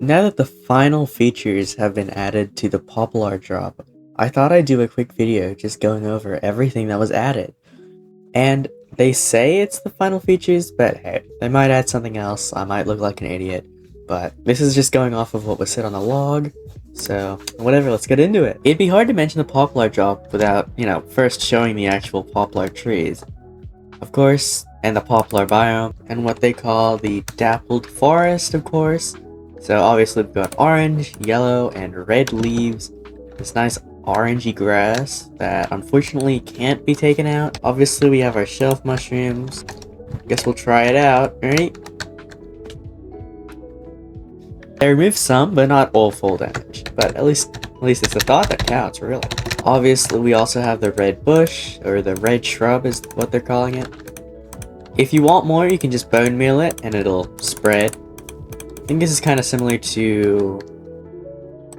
Now that the final features have been added to the Poplar drop, I thought I'd do a quick video just going over everything that was added. And they say it's the final features, but hey, they might add something else. I might look like an idiot, but this is just going off of what was said on the log. So whatever, let's get into it. It'd be hard to mention the Poplar drop without, first showing the actual poplar trees. Of course, and the poplar biome, and what they call the Dappled forest, of course. So obviously we've got orange, yellow, and red leaves. This nice orangey grass that unfortunately can't be taken out. Obviously we have our shelf mushrooms. Guess we'll try it out, alright? They remove some, but not all fall damage. But at least it's the thought that counts, really. Obviously we also have the red bush, or the red shrub is what they're calling it. If you want more, you can just bone meal it and it'll spread. I think this is kind of similar to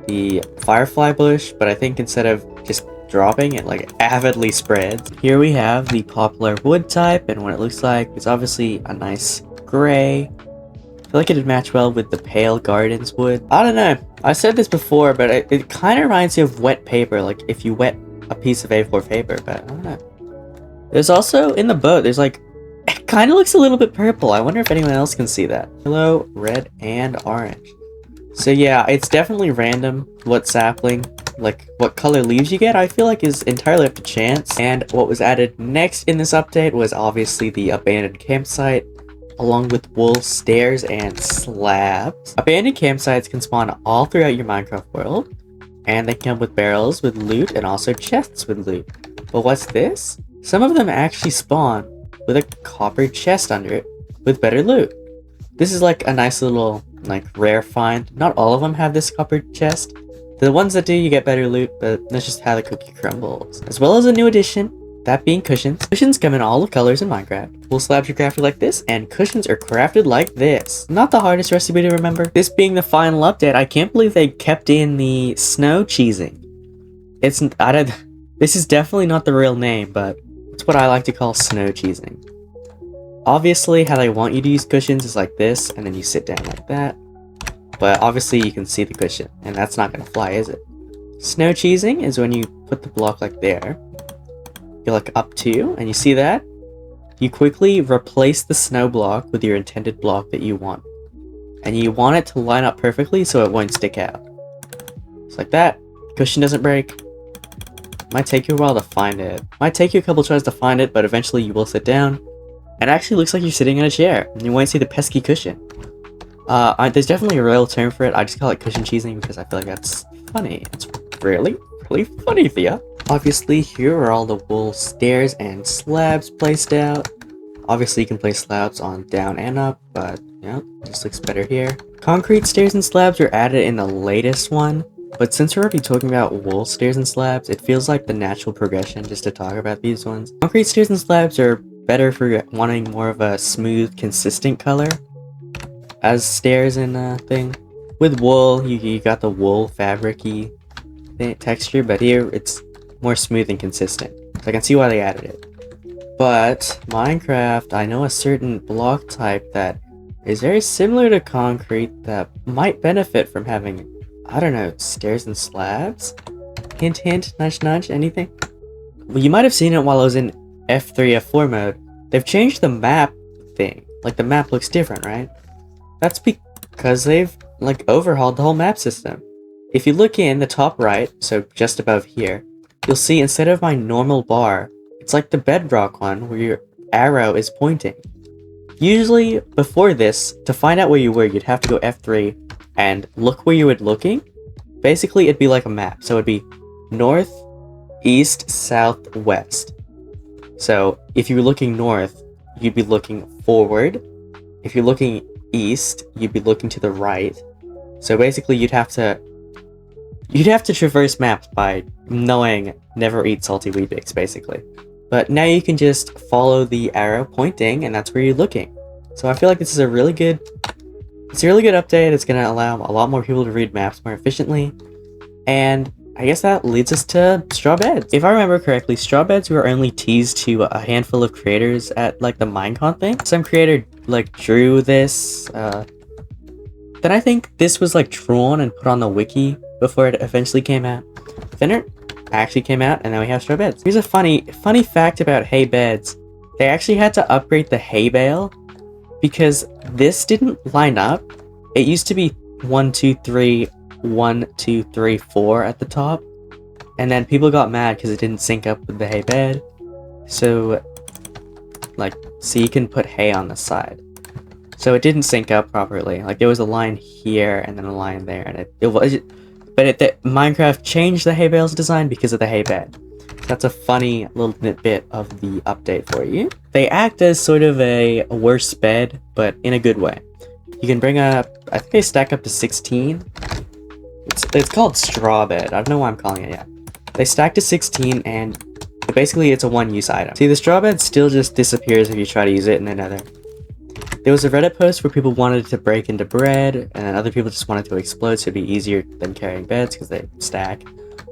the firefly bush, but I think instead of just dropping, it like avidly spreads. Here we have the poplar wood type, and what it looks like is obviously a nice gray. I feel like it'd match well with the pale gardens wood. I don't know. I said this before, but it kind of reminds me of wet paper, like if you wet a piece of A4 paper, but I don't know. There's also, in the boat, there's like, it kind of looks a little bit purple. I wonder if anyone else can see that. Yellow, red, and orange. So yeah, it's definitely random what sapling, like what color leaves you get, I feel like is entirely up to chance. And what was added next in this update was obviously the abandoned campsite, along with wool stairs and slabs. Abandoned campsites can spawn all throughout your Minecraft world, and they come with barrels with loot and also chests with loot. But what's this? Some of them actually spawn with a copper chest under it with better loot. This is like a nice little rare find. Not all of them have this copper chest. The ones that do, you get better loot, but that's just how the cookie crumbles. As well as a new addition, that being cushions. Cushions come in all the colors in Minecraft. Wool slabs are crafted like this, and cushions are crafted like this. Not the hardest recipe to remember. This being the final update, I can't believe they kept in the snow cheesing. This is definitely not the real name, but it's what I like to call snow cheesing. Obviously, how they want you to use cushions is like this, and then you sit down like that. But obviously you can see the cushion, and that's not gonna fly, is it? Snow cheesing is when you put the block like there. You look up to, and you see that? You quickly replace the snow block with your intended block that you want. And you want it to line up perfectly so it won't stick out. Just like that. Cushion doesn't break. Might take you a while to find it. Might take you a couple tries to find it, but eventually you will sit down. It actually looks like you're sitting in a chair, and you won't see the pesky cushion. There's definitely a real term for it. I just call it cushion cheesing because I feel like that's funny. It's really funny, Thea. Obviously, here are all the wool stairs and slabs placed out. Obviously, you can place slabs on down and up, but this looks better here. Concrete stairs and slabs were added in the latest one, but since we're already talking about wool stairs and slabs, it feels like the natural progression just to talk about these ones. Concrete stairs and slabs are better for wanting more of a smooth, consistent color as stairs and thing. With wool, you got the wool fabric-y texture, but here it's more smooth and consistent. So I can see why they added it. But Minecraft, I know a certain block type that is very similar to concrete that might benefit from having, I don't know, stairs and slabs? Hint, hint, nudge, nudge, anything? Well, you might have seen it while I was in F3, F4 mode. They've changed the map thing. Like, the map looks different, right? That's because they've, overhauled the whole map system. If you look in the top right, so just above here, you'll see instead of my normal bar, it's like the bedrock one where your arrow is pointing. Usually, before this, to find out where you were, you'd have to go F3 and look where you were looking. Basically, it'd be like a map. So it'd be north, east, south, west. So if you were looking north, you'd be looking forward. If you're looking east, you'd be looking to the right. So basically, you'd have to traverse maps by knowing never eat salty Weet-Bix, basically. But now you can just follow the arrow pointing, and that's where you're looking. So I feel like this is a really good update. It's going to allow a lot more people to read maps more efficiently. And I guess that leads us to straw beds. If I remember correctly, straw beds were only teased to a handful of creators at the Minecon thing. Some creator drew this Then I think this was like drawn and put on the wiki before it eventually came out. Thinner actually came out, and then we have straw beds. Here's a funny fact about hay beds. They actually had to upgrade the hay bale because this didn't line up. It used to be 1, 2, 3, 1, 2, 3, 4 at the top, and then people got mad because it didn't sync up with the hay bed. So you can put hay on the side. So it didn't sync up properly. Like there was a line here and then a line there, and Minecraft changed the hay bale's design because of the hay bed. So that's a funny little bit of the update for you. They act as sort of a worse bed, but in a good way. You can bring up, I think they stack up to 16. It's called straw bed. I don't know why I'm calling it, yeah. They stack to 16, and basically it's a one-use item. See, the straw bed still just disappears if you try to use it in the nether. There was a Reddit post where people wanted it to break into bread, and then other people just wanted to explode so it'd be easier than carrying beds because they stack.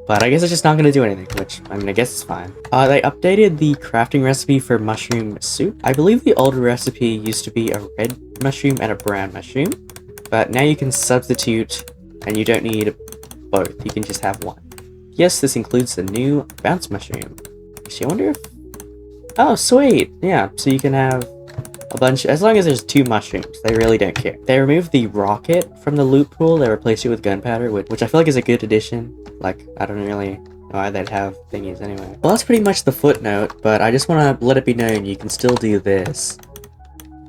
But I guess it's just not going to do anything, which, I mean, I guess it's fine. They updated the crafting recipe for mushroom soup. I believe the old recipe used to be a red mushroom and a brown mushroom, but now you can substitute, and you don't need both. You can just have one. Yes, this includes the new bounce mushroom. Actually, I wonder if... Oh, sweet! Yeah, so you can have a bunch, as long as there's 2 mushrooms, they really don't care. They removed the rocket from the loot pool, they replaced it with gunpowder, which I feel like is a good addition. Like, I don't really know why they'd have thingies anyway. Well, that's pretty much the footnote, but I just want to let it be known you can still do this.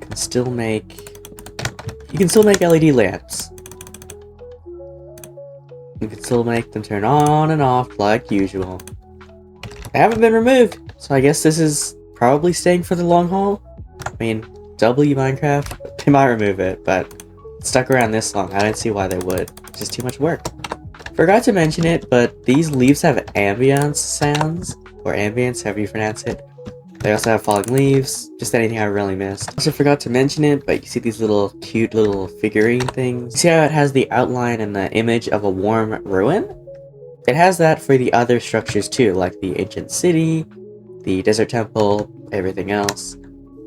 You can still make LED lamps. You can still make them turn on and off like usual. They haven't been removed, so I guess this is probably staying for the long haul. I mean, W Minecraft, they might remove it, but it's stuck around this long. I don't see why they would. It's just too much work. Forgot to mention it, but these leaves have ambience sounds, or ambience, however you pronounce it. They also have falling leaves, just anything I really missed. Also forgot to mention it, but you see these little cute little figurine things. See how it has the outline and the image of a warm ruin? It has that for the other structures too, like the ancient city, the desert temple, everything else.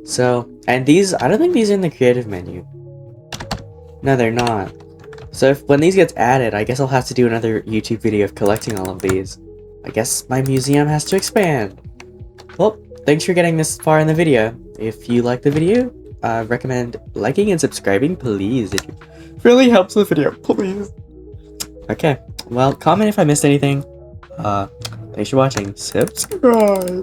So, and these, I don't think these are in the creative menu. No, they're not. So when these gets added, I guess I'll have to do another YouTube video of collecting all of these. I guess my museum has to expand. Well, thanks for getting this far in the video. If you like the video, I recommend liking and subscribing, please. It really helps the video, please. Okay, well, comment if I missed anything. Thanks for watching. Subscribe.